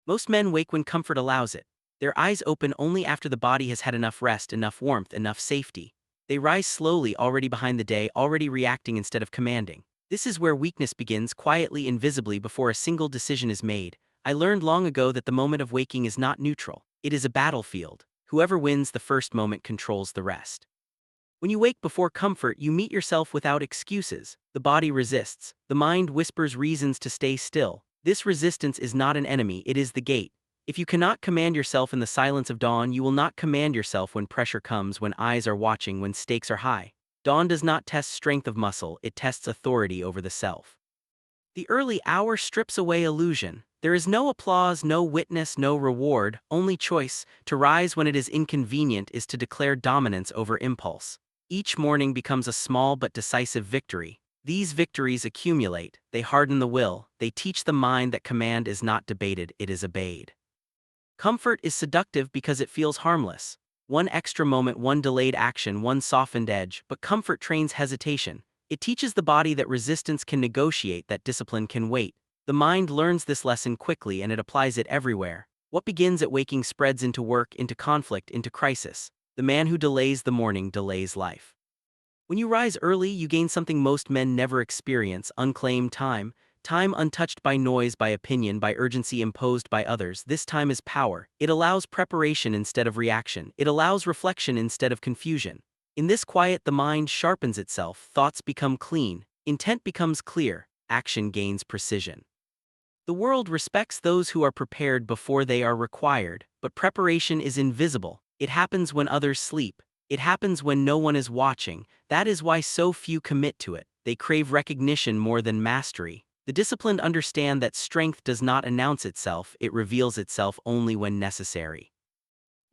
Most men wake when comfort allows it. Their eyes open only after the body has had enough rest, enough warmth, enough safety. They rise slowly, already behind the day, already reacting instead of commanding. This is where weakness begins, quietly, invisibly, before a single decision is made. I learned long ago that the moment of waking is not neutral. It is a battlefield. Whoever wins the first moment controls the rest. When you wake before comfort, you meet yourself without excuses. The body resists. The mind whispers reasons to stay still. This resistance is not an enemy, it is the gate. If you cannot command yourself in the silence of dawn, you will not command yourself when pressure comes, when eyes are watching, when stakes are high. Dawn does not test strength of muscle, it tests authority over the self. The early hour strips away illusion. There is no applause, no witness, no reward, only choice. To rise when it is inconvenient is to declare dominance over impulse. Each morning becomes a small but decisive victory. These victories accumulate, they harden the will, they teach the mind that command is not debated, it is obeyed. Comfort is seductive because it feels harmless. One extra moment, one delayed action, one softened edge, but comfort trains hesitation. It teaches the body that resistance can negotiate, that discipline can wait. The mind learns this lesson quickly and it applies it everywhere. What begins at waking spreads into work, into conflict, into crisis. The man who delays the morning delays life. When you rise early, you gain something most men never experience: unclaimed time. Time untouched by noise, by opinion, by urgency imposed by others. This time is power. It allows preparation instead of reaction. It allows reflection instead of confusion. In this quiet, the mind sharpens itself, thoughts become clean, intent becomes clear, action gains precision. The world respects those who are prepared before they are required, but preparation is invisible. It happens when others sleep. It happens when no one is watching. That is why so few commit to it. They crave recognition more than mastery. The disciplined understand that strength does not announce itself, it reveals itself only when necessary.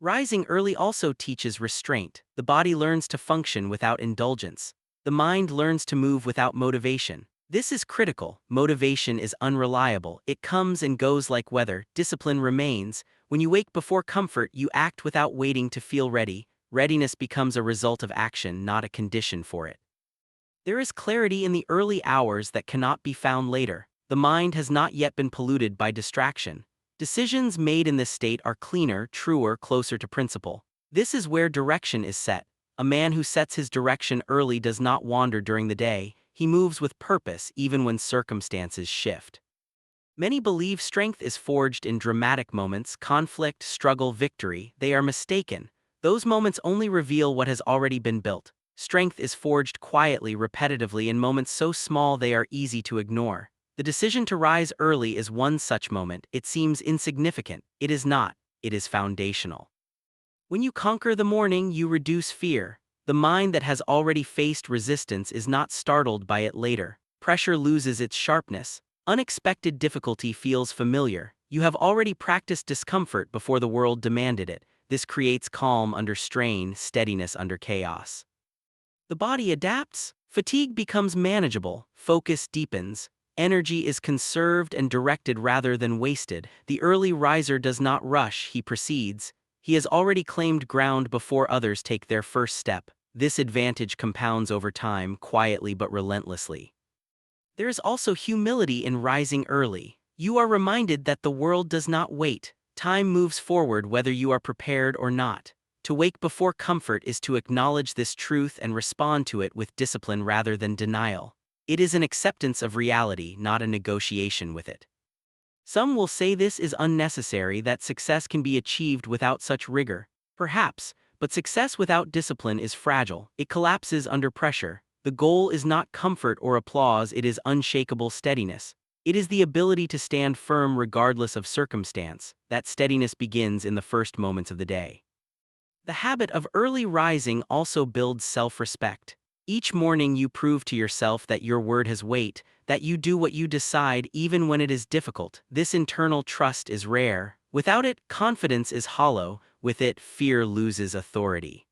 Rising early also teaches restraint. The body learns to function without indulgence. The mind learns to move without motivation. This is critical. Motivation is unreliable. It comes and goes like weather. Discipline remains. When you wake before comfort, you act without waiting to feel ready. Readiness becomes a result of action, not a condition for it. There is clarity in the early hours that cannot be found later. The mind has not yet been polluted by distraction. Decisions made in this state are cleaner, truer, closer to principle. This is where direction is set. A man who sets his direction early does not wander during the day. He moves with purpose even when circumstances shift. Many believe strength is forged in dramatic moments: conflict, struggle, victory. They are mistaken. Those moments only reveal what has already been built. Strength is forged quietly, repetitively, in moments so small they are easy to ignore. The decision to rise early is one such moment. It seems insignificant. It is not. It is foundational. When you conquer the morning, you reduce fear. The mind that has already faced resistance is not startled by it later. Pressure loses its sharpness. Unexpected difficulty feels familiar. You have already practiced discomfort before the world demanded it. This creates calm under strain, steadiness under chaos. The body adapts. Fatigue becomes manageable. Focus deepens. Energy is conserved and directed rather than wasted. The early riser does not rush, he proceeds. He has already claimed ground before others take their first step. This advantage compounds over time, quietly but relentlessly. There is also humility in rising early. You are reminded that the world does not wait. Time moves forward whether you are prepared or not. To wake before comfort is to acknowledge this truth and respond to it with discipline rather than denial. It is an acceptance of reality, not a negotiation with it. Some will say this is unnecessary, that success can be achieved without such rigor. Perhaps, but success without discipline is fragile. It collapses under pressure. The goal is not comfort or applause, it is unshakable steadiness. It is the ability to stand firm regardless of circumstance. That steadiness begins in the first moments of the day. The habit of early rising also builds self-respect. Each morning you prove to yourself that your word has weight, that you do what you decide even when it is difficult. This internal trust is rare. Without it, confidence is hollow. With it, fear loses authority.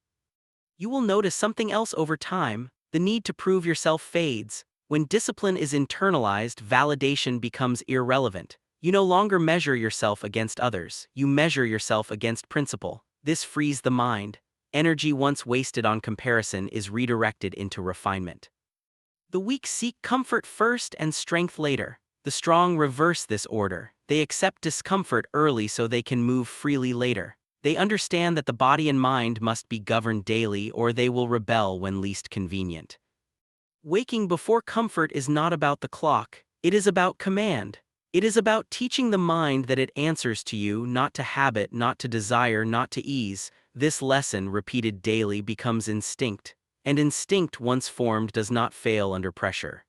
You will notice something else over time. The need to prove yourself fades. When discipline is internalized, validation becomes irrelevant. You no longer measure yourself against others. You measure yourself against principle. This frees the mind. Energy once wasted on comparison is redirected into refinement. The weak seek comfort first and strength later. The strong reverse this order. They accept discomfort early so they can move freely later. They understand that the body and mind must be governed daily or they will rebel when least convenient. Waking before comfort is not about the clock, it is about command. It is about teaching the mind that it answers to you, not to habit, not to desire, not to ease. This lesson, repeated daily, becomes instinct, and instinct once formed does not fail under pressure.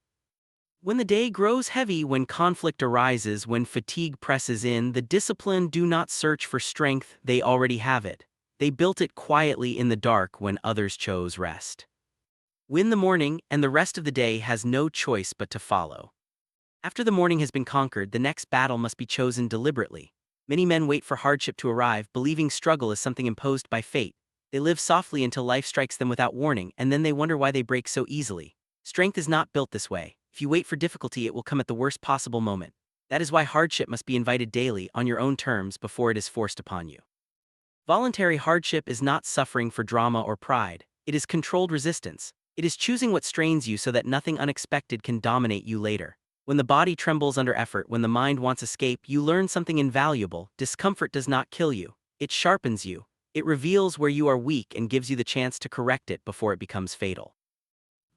When the day grows heavy, when conflict arises, when fatigue presses in, the discipline do not search for strength, they already have it. They built it quietly in the dark when others chose rest. Win the morning, and the rest of the day has no choice but to follow. After the morning has been conquered, the next battle must be chosen deliberately. Many men wait for hardship to arrive, believing struggle is something imposed by fate. They live softly until life strikes them without warning, and then they wonder why they break so easily. Strength is not built this way. If you wait for difficulty, it will come at the worst possible moment. That is why hardship must be invited daily, on your own terms, before it is forced upon you. Voluntary hardship is not suffering for drama or pride. It is controlled resistance. It is choosing what strains you so that nothing unexpected can dominate you later. When the body trembles under effort, when the mind wants escape, you learn something invaluable. Discomfort does not kill you. It sharpens you. It reveals where you are weak and gives you the chance to correct it before it becomes fatal.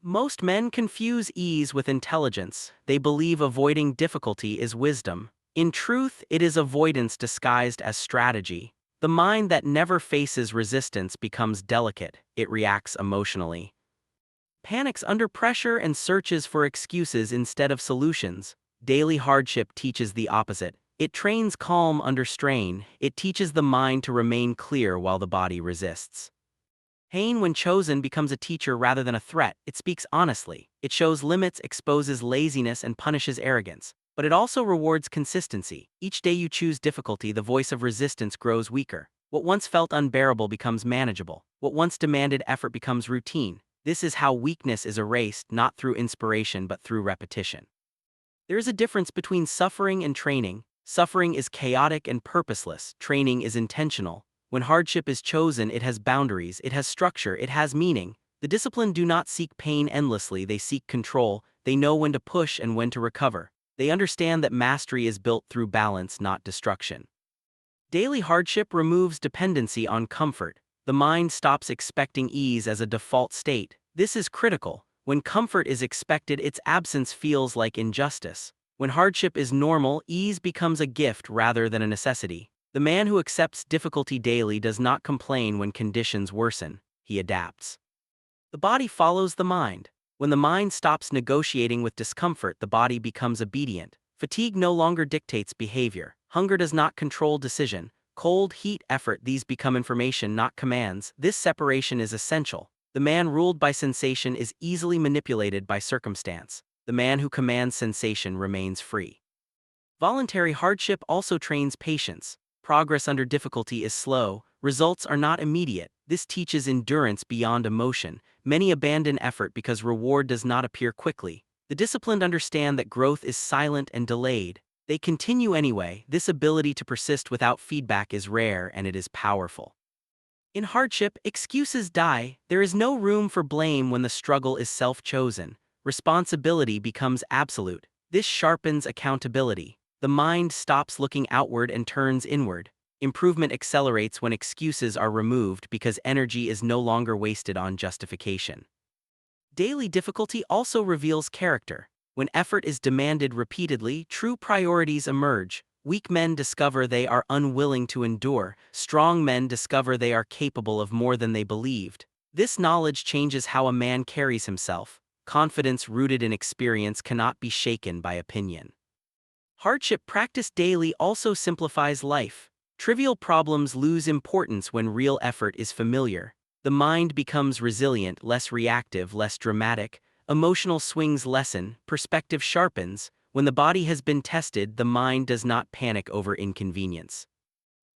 Most men confuse ease with intelligence. They believe avoiding difficulty is wisdom. In truth, it is avoidance disguised as strategy. The mind that never faces resistance becomes delicate. It reacts emotionally, panics under pressure, and searches for excuses instead of solutions. Daily hardship teaches the opposite. It trains calm under strain. It teaches the mind to remain clear while the body resists. Pain, when chosen, becomes a teacher rather than a threat. It speaks honestly. It shows limits, exposes laziness, and punishes arrogance. But it also rewards consistency. Each day you choose difficulty, the voice of resistance grows weaker. What once felt unbearable becomes manageable. What once demanded effort becomes routine. This is how weakness is erased, not through inspiration but through repetition. There is a difference between suffering and training. Suffering is chaotic and purposeless. Training is intentional. When hardship is chosen, it has boundaries, it has structure, it has meaning. The disciplined do not seek pain endlessly, they seek control. They know when to push and when to recover. They understand that mastery is built through balance, not destruction. Daily hardship removes dependency on comfort. The mind stops expecting ease as a default state. This is critical. When comfort is expected, its absence feels like injustice. When hardship is normal, ease becomes a gift rather than a necessity. The man who accepts difficulty daily does not complain when conditions worsen. He adapts. The body follows the mind. When the mind stops negotiating with discomfort, the body becomes obedient. Fatigue no longer dictates behavior. Hunger does not control decision. Cold, heat, effort, these become information, not commands. This separation is essential. The man ruled by sensation is easily manipulated by circumstance. The man who commands sensation remains free. Voluntary hardship also trains patience. Progress under difficulty is slow. Results are not immediate. This teaches endurance beyond emotion. Many abandon effort because reward does not appear quickly. The disciplined understand that growth is silent and delayed. They continue anyway. This ability to persist without feedback is rare, and it is powerful. In hardship, excuses die. There is no room for blame when the struggle is self-chosen. Responsibility becomes absolute. This sharpens accountability. The mind stops looking outward and turns inward. Improvement accelerates when excuses are removed because energy is no longer wasted on justification. Daily difficulty also reveals character. When effort is demanded repeatedly, true priorities emerge. Weak men discover they are unwilling to endure. Strong men discover they are capable of more than they believed. This knowledge changes how a man carries himself. Confidence rooted in experience cannot be shaken by opinion. Hardship practiced daily also simplifies life. Trivial problems lose importance when real effort is familiar. The mind becomes resilient, less reactive, less dramatic. Emotional swings lessen, perspective sharpens. When the body has been tested, the mind does not panic over inconvenience.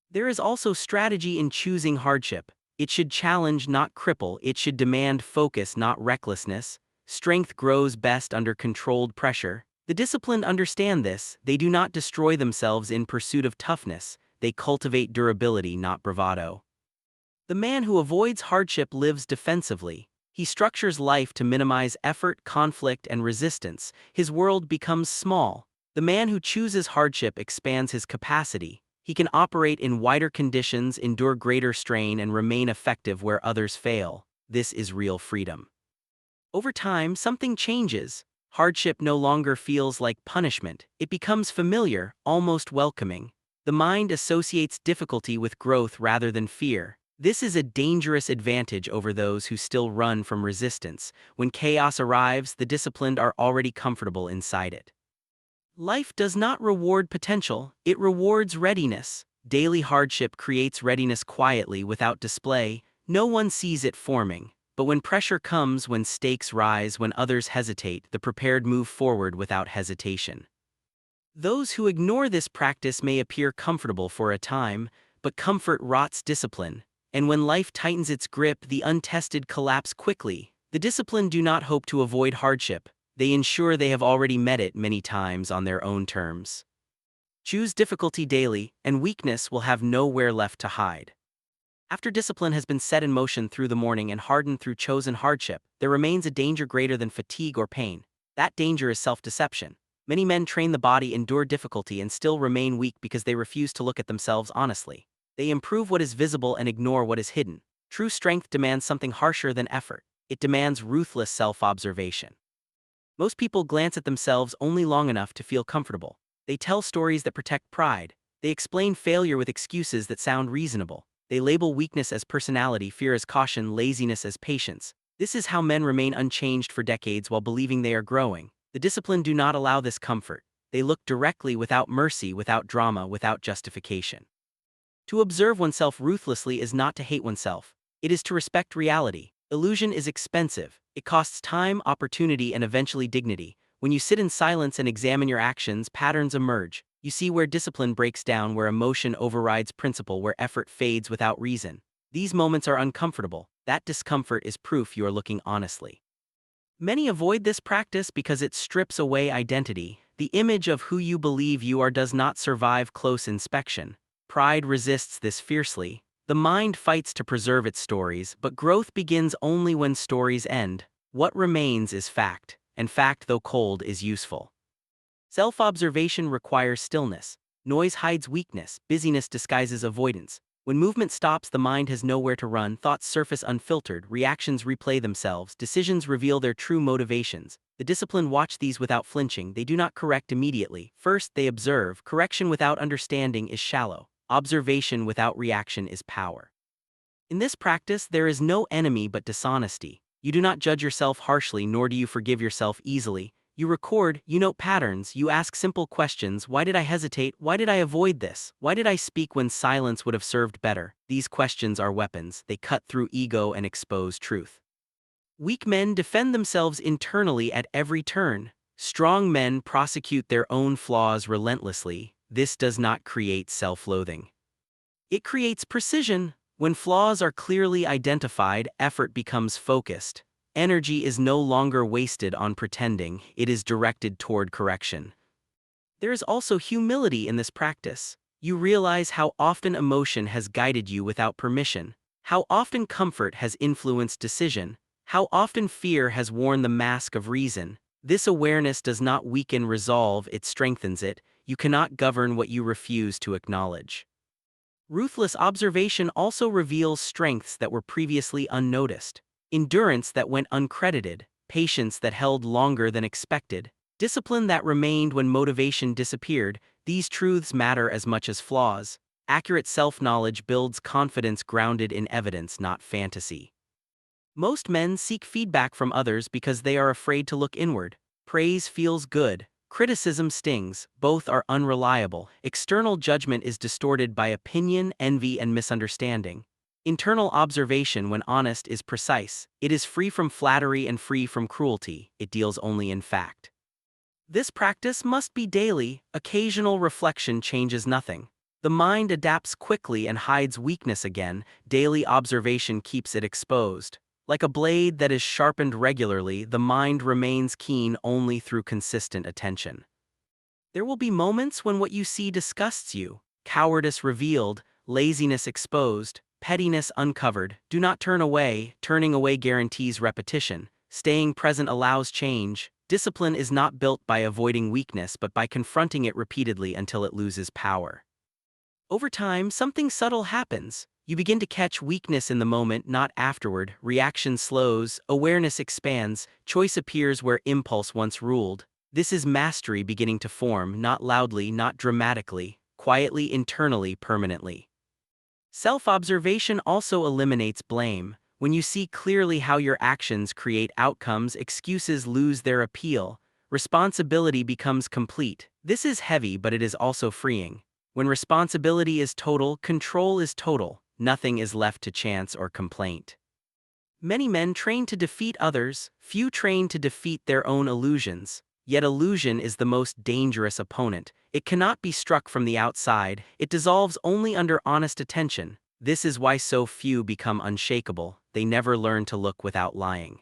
There is also strategy in choosing hardship. It should challenge, not cripple. It should demand focus, not recklessness. Strength grows best under controlled pressure. The disciplined understand this. They do not destroy themselves in pursuit of toughness. They cultivate durability, not bravado. The man who avoids hardship lives defensively. He structures life to minimize effort, conflict, and resistance. His world becomes small. The man who chooses hardship expands his capacity. He can operate in wider conditions, endure greater strain, and remain effective where others fail. This is real freedom. Over time, something changes. Hardship no longer feels like punishment. It becomes familiar, almost welcoming. The mind associates difficulty with growth rather than fear. This is a dangerous advantage over those who still run from resistance. When chaos arrives, the disciplined are already comfortable inside it. Life does not reward potential, it rewards readiness. Daily hardship creates readiness quietly without display. No one sees it forming. But when pressure comes, when stakes rise, when others hesitate, the prepared move forward without hesitation. Those who ignore this practice may appear comfortable for a time, but comfort rots discipline. And when life tightens its grip, the untested collapse quickly. The disciplined do not hope to avoid hardship. They ensure they have already met it many times on their own terms. Choose difficulty daily, and weakness will have nowhere left to hide. After discipline has been set in motion through the morning and hardened through chosen hardship, there remains a danger greater than fatigue or pain. That danger is self-deception. Many men train the body, endure difficulty, and still remain weak because they refuse to look at themselves honestly. They improve what is visible and ignore what is hidden. True strength demands something harsher than effort. It demands ruthless self-observation. Most people glance at themselves only long enough to feel comfortable. They tell stories that protect pride. They explain failure with excuses that sound reasonable. They label weakness as personality, fear as caution, laziness as patience. This is how men remain unchanged for decades while believing they are growing. The disciplined do not allow this comfort. They look directly, without mercy, without drama, without justification. To observe oneself ruthlessly is not to hate oneself. It is to respect reality. Illusion is expensive. It costs time, opportunity, and eventually dignity. When you sit in silence and examine your actions, patterns emerge. You see where discipline breaks down, where emotion overrides principle, where effort fades without reason. These moments are uncomfortable. That discomfort is proof you are looking honestly. Many avoid this practice because it strips away identity. The image of who you believe you are does not survive close inspection. Pride resists this fiercely. The mind fights to preserve its stories, but growth begins only when stories end. What remains is fact, and fact, though cold, is useful. Self-observation requires stillness. Noise hides weakness, busyness disguises avoidance. When movement stops, the mind has nowhere to run, thoughts surface unfiltered, reactions replay themselves, decisions reveal their true motivations. The disciplined watch these without flinching. They do not correct immediately. First, they observe. Correction without understanding is shallow. Observation without reaction is power. In this practice, there is no enemy but dishonesty. You do not judge yourself harshly, nor do you forgive yourself easily. You record, you note patterns, you ask simple questions. Why did I hesitate? Why did I avoid this? Why did I speak when silence would have served better? These questions are weapons. They cut through ego and expose truth. Weak men defend themselves internally at every turn. Strong men prosecute their own flaws relentlessly. This does not create self-loathing. It creates precision. When flaws are clearly identified, effort becomes focused. Energy is no longer wasted on pretending, it is directed toward correction. There is also humility in this practice. You realize how often emotion has guided you without permission, how often comfort has influenced decision, how often fear has worn the mask of reason. This awareness does not weaken resolve, it strengthens it. You cannot govern what you refuse to acknowledge. Ruthless observation also reveals strengths that were previously unnoticed. Endurance that went uncredited, patience that held longer than expected, discipline that remained when motivation disappeared. These truths matter as much as flaws. Accurate self-knowledge builds confidence grounded in evidence, not fantasy. Most men seek feedback from others because they are afraid to look inward. Praise feels good. Criticism stings. Both are unreliable. External judgment is distorted by opinion, envy, and misunderstanding. Internal observation, when honest, is precise. It is free from flattery and free from cruelty. It deals only in fact. This practice must be daily. Occasional reflection changes nothing. The mind adapts quickly and hides weakness again. Daily observation keeps it exposed. Like a blade that is sharpened regularly, the mind remains keen only through consistent attention. There will be moments when what you see disgusts you. Cowardice revealed, laziness exposed, pettiness uncovered. Do not turn away. Turning away guarantees repetition. Staying present allows change. Discipline is not built by avoiding weakness but by confronting it repeatedly until it loses power. Over time, something subtle happens. You begin to catch weakness in the moment, not afterward. Reaction slows, awareness expands, choice appears where impulse once ruled. This is mastery beginning to form, not loudly, not dramatically, quietly, internally, permanently. Self-observation also eliminates blame. When you see clearly how your actions create outcomes, excuses lose their appeal. Responsibility becomes complete. This is heavy, but it is also freeing. When responsibility is total, control is total. Nothing is left to chance or complaint. Many men train to defeat others, few train to defeat their own illusions. Yet illusion is the most dangerous opponent. It cannot be struck from the outside, it dissolves only under honest attention. This is why so few become unshakable. They never learn to look without lying.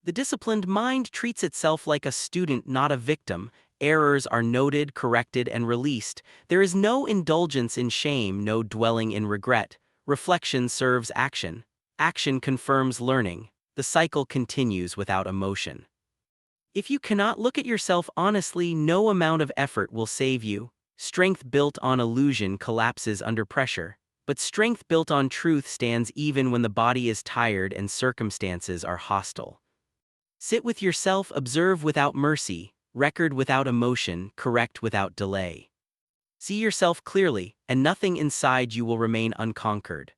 The disciplined mind treats itself like a student, not a victim. Errors are noted, corrected, and released. There is no indulgence in shame, no dwelling in regret. Reflection serves action. Action confirms learning. The cycle continues without emotion. If you cannot look at yourself honestly, no amount of effort will save you. Strength built on illusion collapses under pressure. But strength built on truth stands even when the body is tired and circumstances are hostile. Sit with yourself, observe without mercy, record without emotion, correct without delay. See yourself clearly, and nothing inside you will remain unconquered.